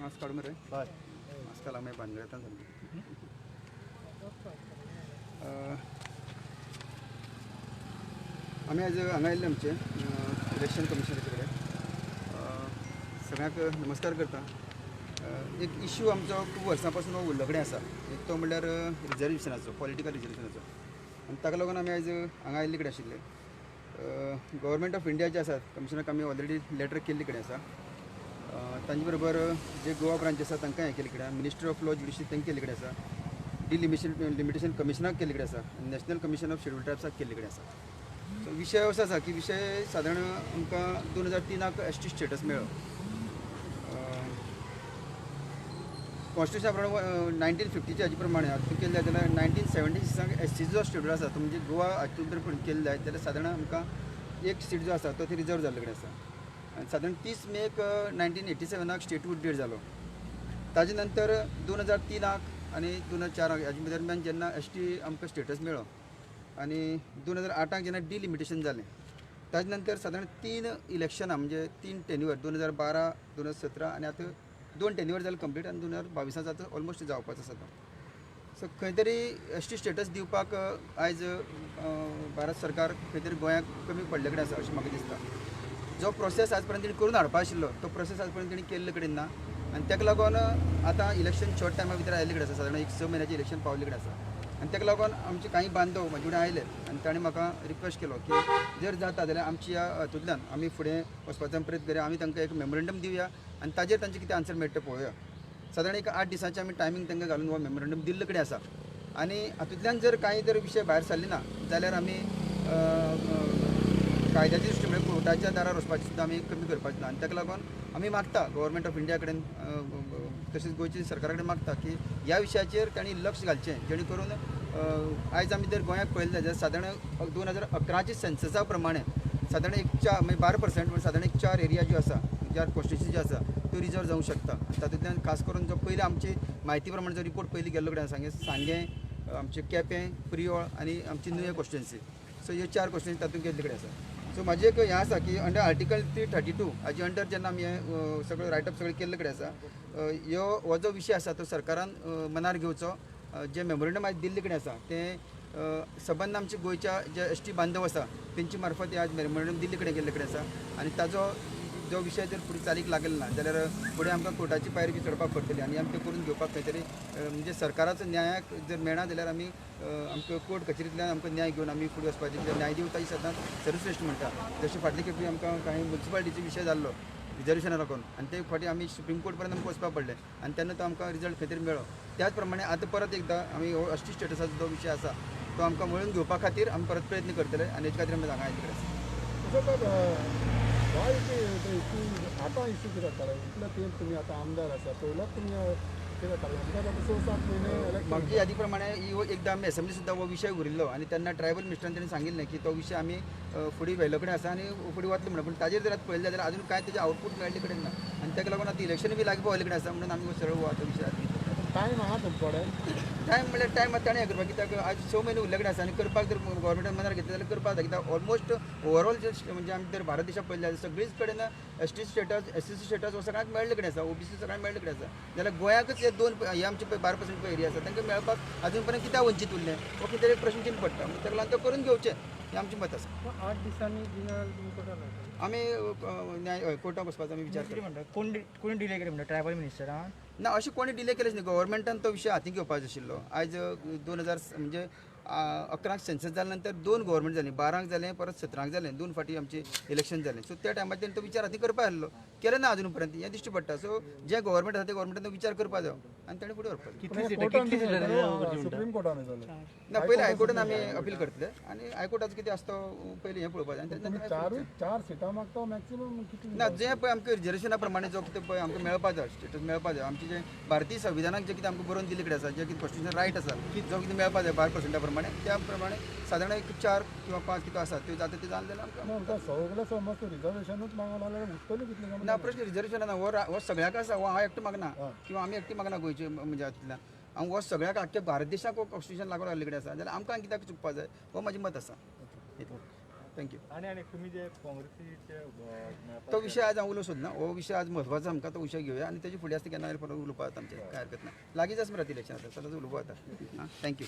Mask काढून रे mask घाला मागीर भानगड येता सामकी आमी आज हांगा आयिल्ले आमचे इलेक्शन कमिशनराचे कडेन सगळ्यांक नमस्कार करता। एक इश्यू आमचो खूब वर्सां पासून उरलो कडेन आसा, एक तो म्हणल्यार रिजर्वेशनाचो, पॉलिटिकल रिजर्वेशनाचो, आनी ताका लागून आमी आयज हांगा आयिल्ले कडेन आशिल्ले। गव्हर्मेंट ऑफ इंडिया जे आसात कमिशनाक आमी ऑलरेडी लेटर केल्ले कडेन आसा। तांचे बरोबर जे गोवा ब्रांच आसा तांकां हें केल्ले कडेन, मिनिस्ट्री ऑफ लॉ ज्युडिशरी तांकां केल्ले कडेन आसा, लिमिटेशन कमिशनाक केल्ले कडेन आसा, नॅशनल कमिशन ऑफ शेड्यूल ट्रायब्साक केल्ले कडेन आसा। सो विशय असो आसा की विशय सादारण आमकां 2003 ST स्टेटस मेळ्ळो। कॉन्स्टिट्युशना प्रमाणे 1950च्या हाजे प्रमाणे हातूंत केल्ले जाल्यार 1976 SC जो शेड्यूल आसा तो म्हणजे गोवा हातूंत जर पूण केल्ले जायत जाल्यार सादारण आमकां एक सीट जो आसा तो रिजर्व जाल्ले कडेन आसा। आनी सादारण 30 मे 1987 स्टेटहूड डेट जालो। ताजे नंतर 2003 आनी 2004 हाजे दरम्यान जेन्ना ST आमकां स्टेटस मेळ्ळो आनी 2008 जेन्ना डिलिमिटेशन जालें, ताजे नंतर सादारण 3 इलेक्शनां म्हणजे 3 टेन्युअर 2012, 2017 आनी आतां 2 टेन्युअर जाले कंप्लीट आनी 2022 आतां ऑलमोस्ट जावपाचो आसा तो। सो खंय तरी ST स्टेटस दिवपाक आयज भारत सरकार खंय तरी गोंयांक कमी पडले कडेन आसा अशें म्हाका दिसता। जो प्रोसेस आज पर्यंत तेणी करून हाडपा आशिल्लो तो प्रोसेस आज पर्यंत तेणी केल्ले कडेन ना, आनी ताका लागून आतां इलेक्शन शॉर्ट टायमा भितर आयिल्ले कडेन आसा, सादारण 6 म्हयन्याचें इलेक्शन पावल्ले कडेन आसा। आनी ताका लागून आमचे काही बांदव म्हाजे कडेन आयले आनी ताणें म्हाका रिक्वेस्ट केलो की जर जाता जाल्यार आमची ह्या हातूंतल्यान आमी फुडें वचपाचो प्रयत्न करया, आमी तांकां एक मेमोरेंडम दिवया आनी ताजेर तांचें कितें आन्सर मेळटा तें पळोवया। सादारण एक 8 दिसांचें आमी टायमींग तांकां घालून हो मेमोरेंडम दिल्ले कडेन आसा आनी हातूंतल्यान जर कांय जर विशय भायर सरले ना जाल्यार आमी कायद्याची दृश्टी म्हणजे कोर्टाच्या दारार वचपाची सुद्दां आमी कमी करपाचें ना। आनी ताका लागून आमी मागता गव्हर्मेंट ऑफ इंडिया कडेन तशेंच गोंयच्या सरकारा कडेन मागता की ह्या विशयाचेर तांणी लक्ष घालचें, जेणे करून आयज आमी जर गोंयांक पळयलें जाल्यार सादारण 2011च्या सेन्ससा प्रमाणे सादारण एक 12% म्हणजे सादारण एक 4 एरिया ज्यो आसा, 4 कॉन्स्टिट्युन्सी ज्यो आसा त्यो रिजर्व जावंक शकता। तातूंतल्यान खास करून जो पयलीं आमची म्हायती प्रमाणे जो रिपोर्ट पयलीं गेल्लो कडेन सांगें आमचे केपें, प्रियोळ आनी आमची नुवें कॉन्स्टिट्युन्सी, सो ह्यो 4 कॉन्स्टिट्युन्सी तातूंत गेल्ले कडेन आसा। सो म्हाजें एक हें आसा की अंडर आर्टिकल 332 हाजे अंडर जेन्ना आमी हें सगळें रायटअप सगळें केल्ले कडेन आसा, हो जो विशय आसा तो सरकारान मनार घेवचो। जे मेमोरेंडम आज दिल्ले कडेन आसा तें सबंद आमच्या गोंयच्या जे ST बांदव आसा तेंचे मार्फत आज मेमोरेंडम दिल्ले कडेन गेल्ले कडेन आसा आनी ताजो जो विशय जर फुडें चालीक लागलो ना जाल्यार फुडें आमकां कोर्टाची पायरी बी चडपाक पडटली आनी आमी तें करून घेवपाक खंय तरी म्हणजे सरकाराचो न्यायाक जर मेळना जाल्यार आमी आमकां कोर्ट कचेरींतल्यान आमकां न्याय घेवन आमी फुडें वचपाचें, कित्याक न्यायदेवता ही सदांच सर्वश्रेश्ठ म्हणटा। जशें फाटले खेपे आमकां कांय म्युन्सिपालिटीचो विशय जाल्लो रिजर्वेशना लागून आनी ते फाटीं आमी सुप्रीम कोर्ट पर्यंत आमकां वचपाक पडलें आनी तेन्ना तो आमकां रिजल्ट खंय तरी मेळ्ळो। त्याच प्रमाणे आतां परत एकदां आमी हो ST स्टेटसाचो जो विशय आसा तो आमकां मेळून घेवपा खातीर आमी परत प्रयत्न करतले आनी हेचे खातीर आमी हांगा आयिल्ले आसा। आतां इश्यू कितें जाताले इतले तेल तुमी आतां आमदार आसा पयलोच तुमी कितें जाताले आमदार आतां 6-7 म्हयने म्हाका यादी प्रमाणे एकदां आमी असेंब्ली सुद्दां हो विशय उरिल्लो आनी तेन्ना ट्रायबल मिनिस्टरान तेणी सांगिल्लें की तो विशय आमी फुडें व्हेल्लो कडेन आसा आनी फुडें वतलो म्हणून, पूण ताजेर जर आतां पळयलें जाल्यार अजून कांय तेजें आउटपूट मेळ्ळे कडेन ना आनी ताका लागून आतां इलेक्शन बी लागीं पावले कडेन आसा म्हणून आमी सरळ हो आतां विशय टायम आहा तुमचे टायम म्हणल्यार टायम ताणें हें करपाक, कित्याक आज 6 म्हयने उरले कडेन आसा आनी करपाक जर गव्हर्मेंटान मनार घेतले जाल्यार करपाक जाता, कित्याक ऑलमोस्ट ओवरऑल जे म्हणजे आमी जर भारत देशाक पळयलें जाल्यार सगळीच कडेन ST स्टेटस SC स्टेटस हो सगळ्यांक मेळ्ळे कडेन आसा, OBC सगळ्यांक मेळ्ळे कडेन आसा। जाल्यार गोंयाकच हे 2 हे आमचे 12% एरिया आसा तांकां मेळपाक अजून पर्यंत कित्याक वंचीत उरलें हो कितें तरी एक प्रश्न चिन्न पडटा, म्हणून ताका लागून ते करून घेवचें हें आमचें मत आसा। 8 दिसांनी आमी न्याय कोर्टाक वचपाचो आमी विचार कितें म्हणटा कोणी डिले केले म्हणटा ट्रायबल मिनिस्टरान ना, अशें कोणी डिले केलेच न्ही, गव्हर्मेंटान तो विशय हाती घेवपाचो आशिल्लो। आयज 2000 म्हणजे 11 सेन्सस जाल्या नंतर 2 गव्हर्मेंट जालीं, 12 जालें परत 17 जालें, 2 फावटी आमचें इलेक्शन जालें। सो त्या टायमार तेणी तो विचार हाती करपा आसलो, केले ना अजून पर्यंत हें दिश्टी पडटा। सो जे गव्हर्मेंट आसा ते गव्हर्मेंटान विचार करपा जाय आनी ताणें फुडें व्हरपाचें। सुप्रीम कोर्टान जालें ना, पयलीं हायकोर्टान आमी अपील करतले आनी हायकोर्टाचो कितें आसता तो पयलीं हें पळोवपाचें आनी तुमी तेन्ना 4 सिटां मागता मॅक्सिमम कितली ना, जें पळय आमकां रिजर्वेशना प्रमाणे जो कितें पळय आमकां मेळपा जाय स्टेटस मेळपा जाय, आमचें जें भारतीय संविधानाक जें कितें आमकां बरोवन दिल्ले कडेन आसा, जें कितें कॉन्स्टिट्युशनल रायट आसा जो कितें मेळपा जाय 12% प्रमाणे, त्या प्रमाणे सादारण एक 4 किंवा 5 कितें आसा त्यो जाता त्यो जावन जाल्यार आमकां सगळे समज रिजर्वेशनूच मागला जाल्यार उरतली कितली ना प्रश्न रिजर्वेशना ना, हो सगळ्याक आसा, हो हांव एकटो मागना किंवा आमी एकटी मागना गोंयचे म्हणजे हातूंतल्यान, हांव हो सगळ्याक आख्या भारत देशाक हो कॉन्स्टिट्युशन लागून रावल्ले कडेन आसा जाल्यार आमकां कित्याक चुकपा जाय हो म्हाजें मत आसा। थँक्यू आणि तुम्ही जे काँग्रेसीचे तो विषय आज हांव उलोवं सोदना हो विषय आज म्हत्वाचो आमकां तो विषय घेवया आनी तेजे फुडें आसता केन्ना परत उलोवपा जाता आमचें काय हरकत ना लागींच आसा मरे इलेक्शन आतां चलत उलोवपा जाता आं थँक्यू